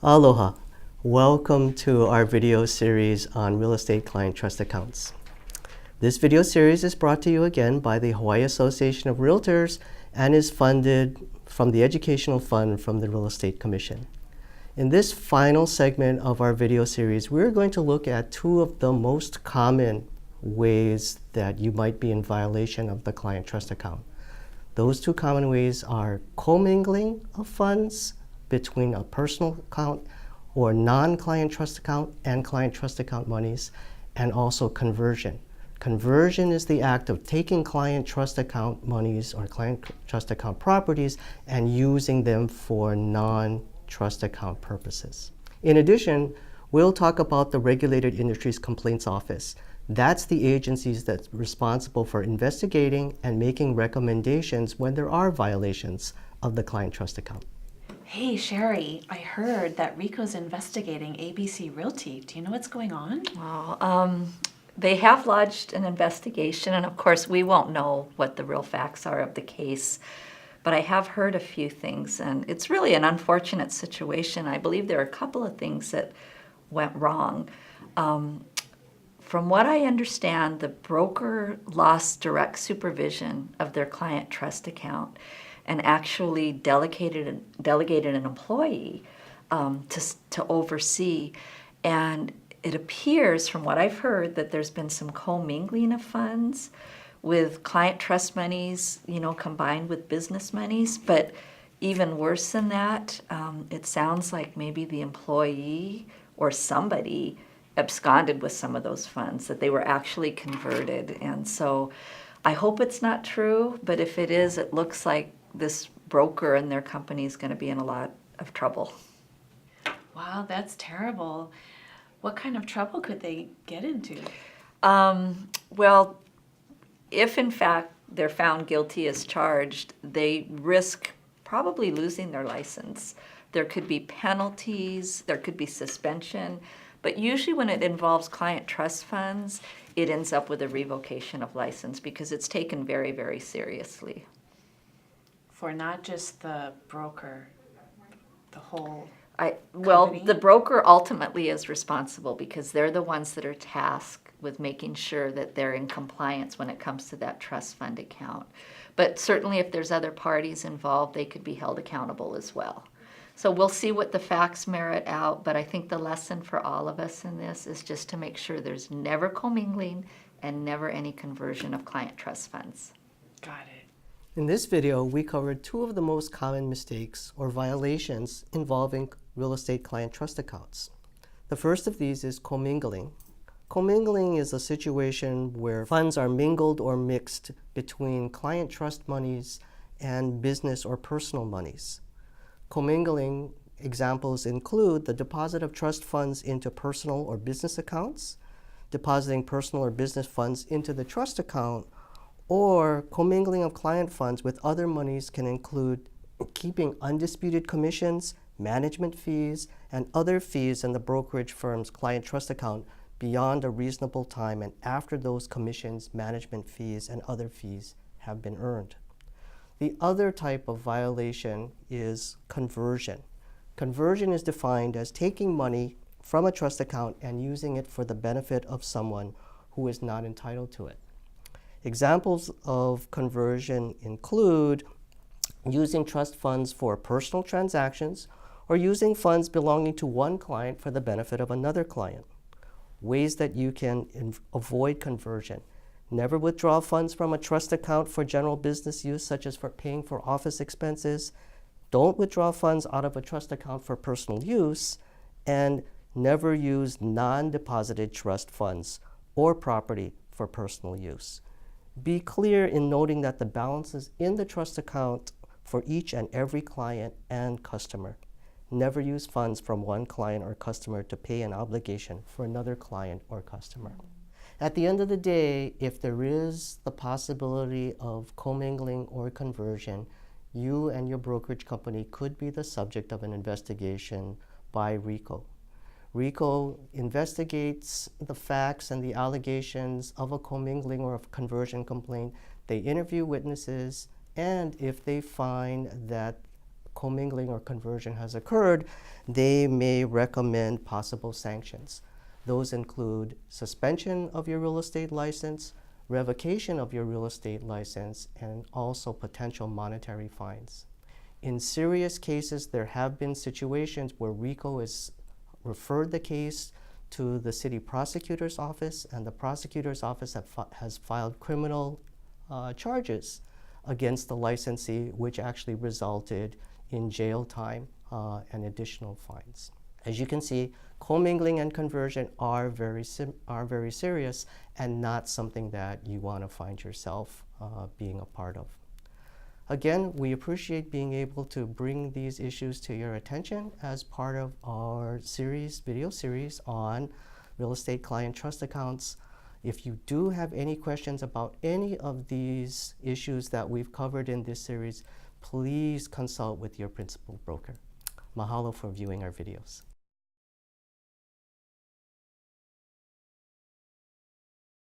Aloha. Welcome to our video series on real estate client trust accounts. This video series is brought to you again by the Hawaii Association of Realtors and is funded from the Educational Fund from the Real Estate Commission. In this final segment of our video series, we're going to look at two of the most common ways that you might be in violation of the client trust account. Those two common ways are commingling of funds between a personal account or non-client trust account and client trust account monies, and also conversion. Conversion is the act of taking client trust account monies or client trust account properties and using them for non-trust account purposes. In addition, we'll talk about the Regulated Industries Complaints Office. That's the agency that's responsible for investigating and making recommendations when there are violations of the client trust account. Hey, Sherry, I heard that Rico's investigating ABC Realty. Do you know what's going on? Well, they have lodged an investigation, and of course, we won't know what the real facts are of the case. But I have heard a few things, and it's really an unfortunate situation. I believe there are a couple of things that went wrong. From what I understand, the broker lost direct supervision of their client trust account and actually delegated an employee to oversee. And it appears, from what I've heard, that there's been some commingling of funds with client trust monies, combined with business monies. But even worse than that, it sounds like maybe the employee or somebody absconded with some of those funds, that they were actually converted. And so I hope it's not true, but if it is, it looks like this broker and their company is going to be in a lot of trouble. Wow, that's terrible. What kind of trouble could they get into? Well, if in fact they're found guilty as charged, they risk probably losing their license. There could be penalties, there could be suspension, but usually when it involves client trust funds, it ends up with a revocation of license because it's taken very, very seriously. For not just the broker, the whole Well, company? the broker ultimately is responsible because they're the ones that are tasked with making sure that they're in compliance when it comes to that trust fund account. But certainly if there's other parties involved, they could be held accountable as well. So we'll see what the facts merit out, but I think the lesson for all of us in this is just to make sure there's never commingling and never any conversion of client trust funds. Got it. In this video, we covered two of the most common mistakes or violations involving real estate client trust accounts. The first of these is commingling. Commingling is a situation where funds are mingled or mixed between client trust monies and business or personal monies. Commingling examples include the deposit of trust funds into personal or business accounts, depositing personal or business funds into the trust account, or commingling of client funds with other monies can include keeping undisputed commissions, management fees, and other fees in the brokerage firm's client trust account beyond a reasonable time and after those commissions, management fees, and other fees have been earned. The other type of violation is conversion. Conversion is defined as taking money from a trust account and using it for the benefit of someone who is not entitled to it. Examples of conversion include using trust funds for personal transactions or using funds belonging to one client for the benefit of another client. Ways that you can avoid conversion: never withdraw funds from a trust account for general business use, such as for paying for office expenses. Don't withdraw funds out of a trust account for personal use, and never use non-deposited trust funds or property for personal use. Be clear in noting that the balances in the trust account for each and every client and customer. Never use funds from one client or customer to pay an obligation for another client or customer. At the end of the day, if there is the possibility of commingling or conversion, you and your brokerage company could be the subject of an investigation by RICO. RICO investigates the facts and the allegations of a commingling or a conversion complaint. They interview witnesses, and if they find that commingling or conversion has occurred, they may recommend possible sanctions. Those include suspension of your real estate license, revocation of your real estate license, and also potential monetary fines. In serious cases, there have been situations where RICO has referred the case to the city prosecutor's office, and the prosecutor's office has filed criminal charges against the licensee, which actually resulted in jail time and additional fines. As you can see, commingling and conversion are very serious and not something that you want to find yourself being a part of. Again, we appreciate being able to bring these issues to your attention as part of our video series on real estate client trust accounts. If you do have any questions about any of these issues that we've covered in this series, please consult with your principal broker. Mahalo for viewing our videos.